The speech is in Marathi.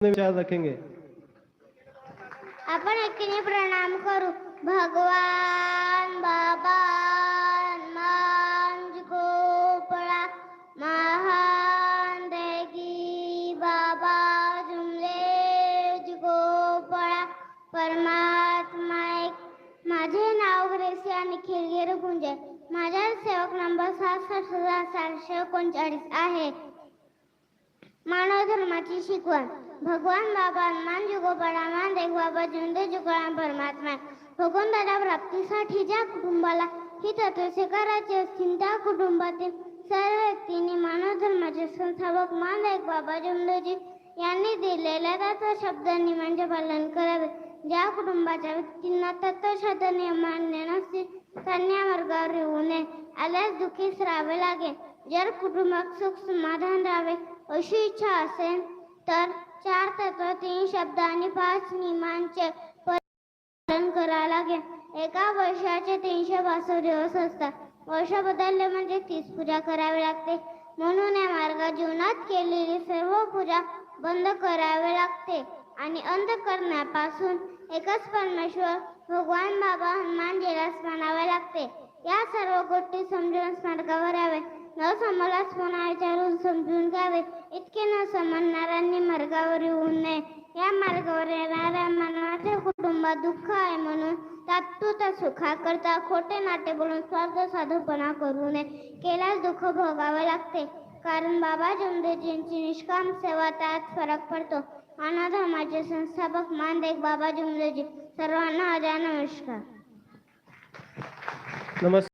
विचार रखेंगे। आपण एकीने प्रणाम करू। भगवान बाबा मांज गोपळा महान देगी बाबा जुमले गोपळा परमात्मा एक। माझे नाव ग्रेसिया निखिल गिरपुंजे। माझा सेवक नंबर 67,739 आहे। मानव धर्माची शिकवण। भगवान बाबा हनुमान जुगोपाळा मान देख बाबा जुंदे जुगळा परमात्मा। भगवंताच्या प्राप्तीसाठी ज्या कुटुंबाला ही तत्त्वे स्वीकारायची असतील त्या कुटुंबातील सर्व व्यक्तींनी मानव धर्माचे संस्थापक मान देख बाबा जुंदेजी यांनी दिलेल्या तत्व शब्दांनी म्हणजे पालन करावे। ज्या कुटुंबाच्या व्यक्तींना तत्वशब्द नियम मान्य नसतील त्यांनी या मार्गावर येऊ नये, आल्यास दुःखीच राहावे लागेल। जर कुटुंबात सुख समाधान राहावे अशी इच्छा असेल तर 4 तत्व 3 शब्द आणि 5 नियमांचे पालन करावे लागेल। एका वर्षाचे 362 दिवस असतात। वर्ष बदलले म्हणजे 30 पूजा करावी लागते। म्हणून या मार्गात जीवनात केलेली सर्व पूजा बंद करावी लागते आणि अंतःकरणापासून एकच परमेश्वर भगवान बाबा हनुमानजीला म्हणावे लागते। या सर्व गोष्टी समजून स्मारकावर यावे, न समजल्यास पुन्हा विचारून समजून घ्यावे। इतके न समजणाऱ्यांनी मार्गावर येऊ नये। या मार्गावर येणाऱ्या मानवाच्या कुटुंबात दुःख आहे म्हणून तात्पुरत्या सुखाकरता खोटे नाटे बोलून स्वार्थ साधूपणा करू नये, केल्यास दुःख भोगावे लागते। कारण बाबा जुमदेजींची निष्काम सेवा त्यात फरक पडतो। मानव धर्माचे संस्थापक मान देख बाबा जुमदेजी। सर्वांना माझा नमस्कार। नमस्कार।